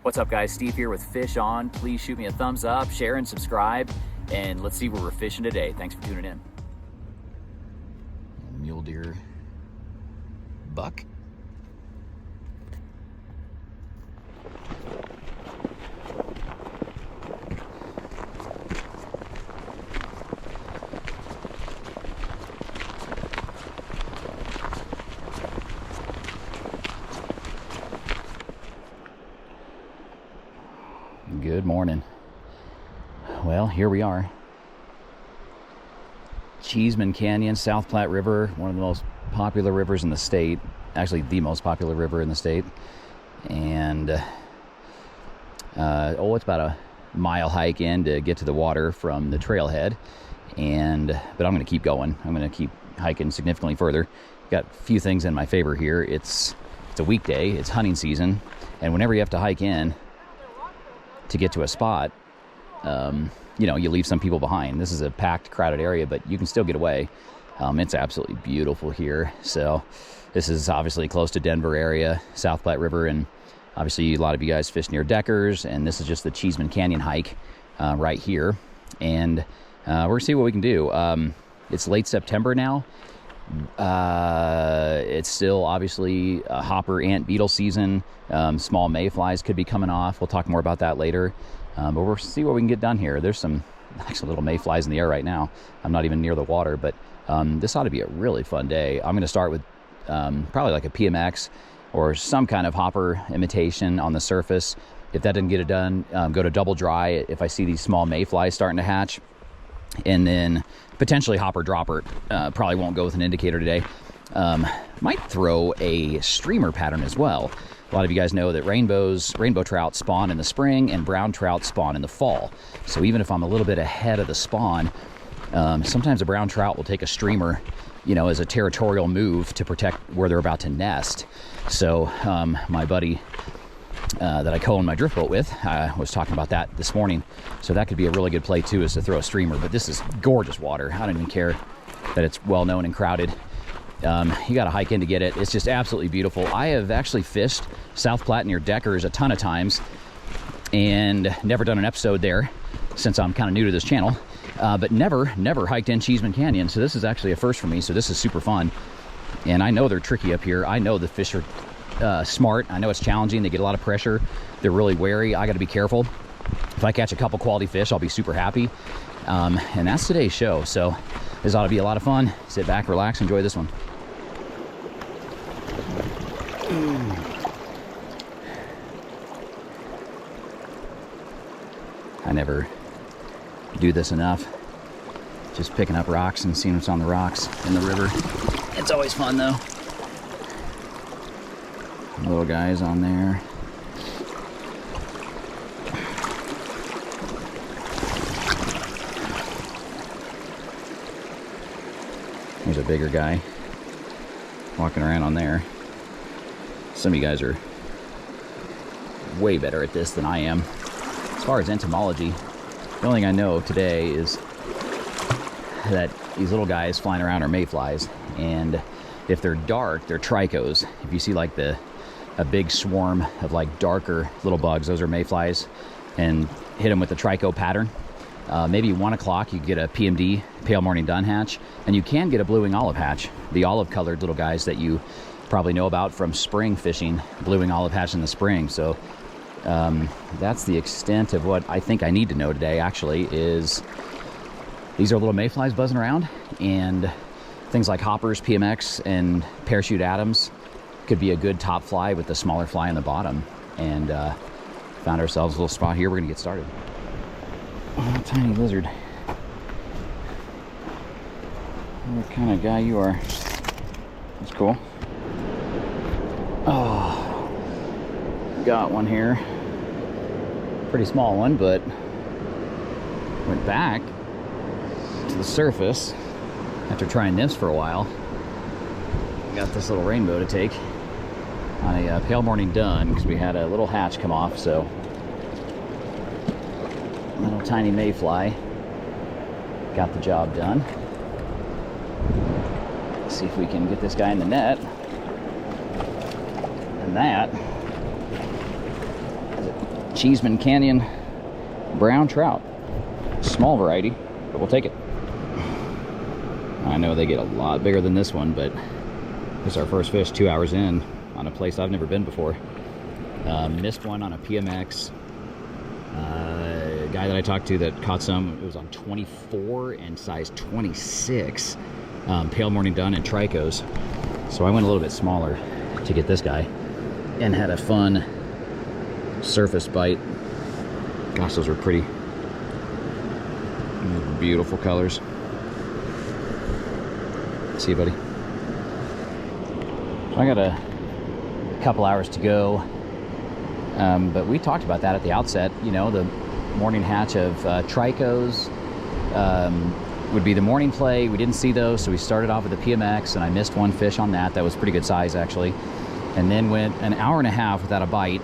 What's up, guys? Steve here with Fish On. Please shoot me a thumbs up, share, and subscribe, and let's see where we're fishing today. Thanks for tuning in. Mule deer buck. Good morning. Well, here we are. Cheesman Canyon, South Platte River, one of the most popular rivers in the state. Actually, the most popular river in the state. And, it's about a mile hike in to get to the water from the trailhead. But I'm going to keep going. I'm going to keep hiking significantly further. Got a few things in my favor here. It's a weekday. It's hunting season. And whenever you have to hike in to get to a spot, you leave some people behind. This is a packed, crowded area, but you can still get away. It's absolutely beautiful here. So this is obviously close to Denver area, South Platte River, and obviously a lot of you guys fish near Deckers, and this is just the Cheesman Canyon hike right here. And we're gonna see what we can do. It's late September now. It's still obviously hopper ant beetle season. Small mayflies could be coming off. We'll talk more about that later. But we'll see what we can get done here. There's some actually little mayflies in the air right now. I'm not even near the water, but this ought to be a really fun day. I'm going to start with probably like a PMX or some kind of hopper imitation on the surface. If that didn't get it done, go to double dry if I see these small mayflies starting to hatch. And then potentially hopper dropper. Probably won't go with an indicator today. Might throw a streamer pattern as well. A lot of you guys know that rainbow trout spawn in the spring and brown trout spawn in the fall. So even if I'm a little bit ahead of the spawn, sometimes a brown trout will take a streamer, as a territorial move to protect where they're about to nest. So my buddy that I co-own my drift boat with was talking about that this morning. So that could be a really good play too, is to throw a streamer. But this is gorgeous water. I don't even care that it's well known and crowded. You got to hike in to get it. It's just absolutely beautiful. I have actually fished South Platte near Deckers a ton of times and never done an episode there since I'm kind of new to this channel, but never hiked in Cheesman Canyon. So this is actually a first for me. So this is super fun. And I know they're tricky up here. I know the fish are smart. I know it's challenging. They get a lot of pressure. They're really wary. I got to be careful. If I catch a couple quality fish, I'll be super happy. And that's today's show. So this ought to be a lot of fun. Sit back, relax, enjoy this one. I never do this enough. Just picking up rocks and seeing what's on the rocks in the river. It's always fun though. Little guys on there. There's a bigger guy walking around on there. Some of you guys are way better at this than I am. As far as entomology, the only thing I know today is that these little guys flying around are mayflies, and if they're dark, they're trichos. If you see like a big swarm of like darker little bugs, those are mayflies, and hit them with the tricho pattern. Maybe 1 o'clock you get a PMD, pale morning dun hatch, and you can get a blue-wing olive hatch, the olive colored little guys that you probably know about from spring fishing, blue-wing olive hatch in the spring. So that's the extent of what I think I need to know today, actually, is these are little mayflies buzzing around, and things like hoppers, PMX, and parachute Adams could be a good top fly with the smaller fly on the bottom. And found ourselves a little spot here. We're gonna get started. Oh, tiny lizard. What kind of guy you are. That's cool. Oh, got one here. Pretty small one, but went back to the surface after trying this for a while. Got this little rainbow to take on a pale morning dun because we had a little hatch come off. So little tiny mayfly got the job done. Let's see if we can get this guy in the net. And that is a Cheesman Canyon brown trout. Small variety, but we'll take it. I know they get a lot bigger than this one, but this is our first fish 2 hours in on a place I've never been before. Missed one on a PMX. Guy that I talked to that caught some, it was on 24 and size 26, pale morning dun and tricos. So I went a little bit smaller to get this guy and had a fun surface bite. Gosh, those were pretty. Beautiful colors. See you, buddy. So I got a couple hours to go, but we talked about that at the outset. You know, the morning hatch of tricos would be the morning play. We didn't see those, so we started off with the PMX, and I missed one fish on that. That was pretty good size, actually. And then went an hour and a half without a bite.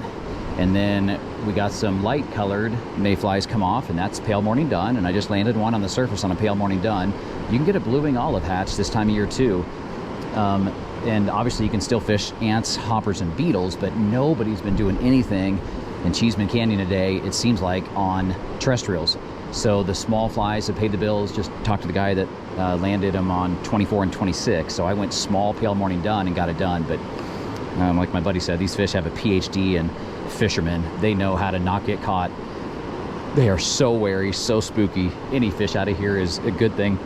And then we got some light colored mayflies come off, and that's pale morning dun, and I just landed one on the surface on a pale morning dun. You can get a blue wing olive hatch this time of year too. And obviously you can still fish ants, hoppers, and beetles, but nobody's been doing anything in Cheesman Canyon today, it seems like, on terrestrials. So the small flies have paid the bills. Just talked to the guy that landed them on 24 and 26. So I went small pale morning dun and got it done. But like my buddy said, these fish have a PhD in fishermen. They know how to not get caught. They are so wary, so spooky. Any fish out of here is a good thing.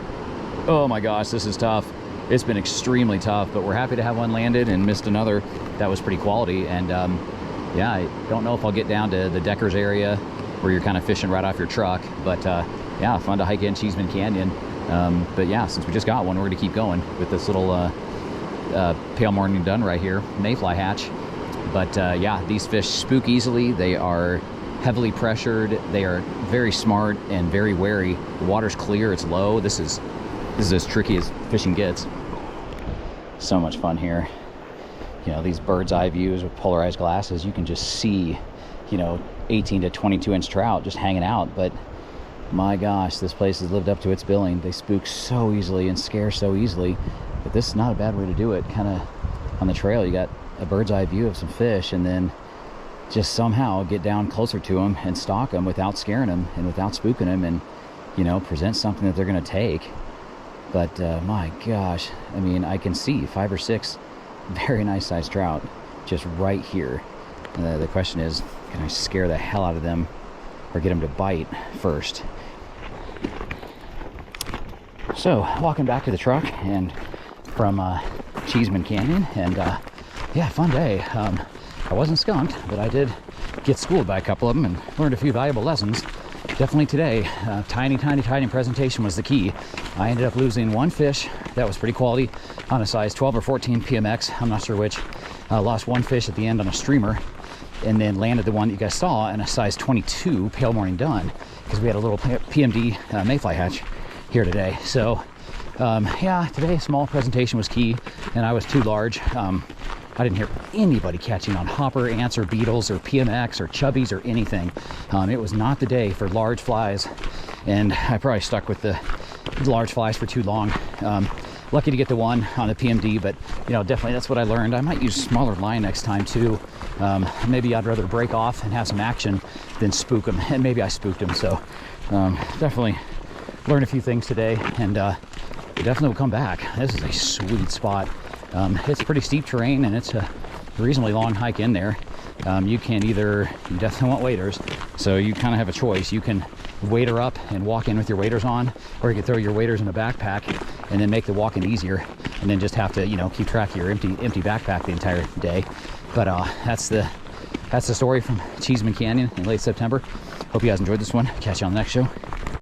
Oh my gosh, this is tough. It's been extremely tough, but we're happy to have one landed, and missed another that was pretty quality. And yeah, I don't know if I'll get down to the Deckers area where you're kind of fishing right off your truck, but yeah, fun to hike in Cheesman Canyon. But yeah, since we just got one, we're going to keep going with this little pale morning dun right here, mayfly hatch. But yeah, these fish spook easily. They are heavily pressured. They are very smart and very wary. The water's clear, it's low. This is as tricky as fishing gets. So much fun here. You know, these bird's eye views with polarized glasses, you can just see, you know, 18 to 22 inch trout just hanging out. But my gosh, this place has lived up to its billing. They spook so easily and scare so easily, but this is not a bad way to do it. Kind of on the trail, you got a bird's eye view of some fish, and then just somehow get down closer to them and stalk them without scaring them and without spooking them, and, you know, present something that they're going to take. But my gosh, I mean, I can see 5 or 6 very nice sized trout just right here. The question is, can I scare the hell out of them or get them to bite first? So walking back to the truck and from Cheesman Canyon, and yeah, fun day. I wasn't skunked, but I did get schooled by a couple of them and learned a few valuable lessons. Definitely today, tiny presentation was the key. I ended up losing one fish that was pretty quality on a size 12 or 14 PMX. I'm not sure which. Lost one fish at the end on a streamer, and then landed the one that you guys saw in a size 22 pale morning dun, because we had a little PMD mayfly hatch here today. So yeah, today small presentation was key, and I was too large. I didn't hear anybody catching on hopper, ants, or beetles, or PMX, or chubbies, or anything. It was not the day for large flies, and I probably stuck with the large flies for too long. Lucky to get the one on the PMD, but you know, definitely that's what I learned. I might use smaller line next time too. Maybe I'd rather break off and have some action than spook them, and maybe I spooked them. So definitely learned a few things today, and definitely will come back. This is a sweet spot. It's pretty steep terrain, and it's a reasonably long hike in there. You definitely want waders, so you kind of have a choice. You can wader up and walk in with your waders on, or you can throw your waders in a backpack and then make the walking easier, and then just have to, you know, keep track of your empty backpack the entire day. But that's the story from Cheesman Canyon in late September. Hope you guys enjoyed this one. Catch you on the next show.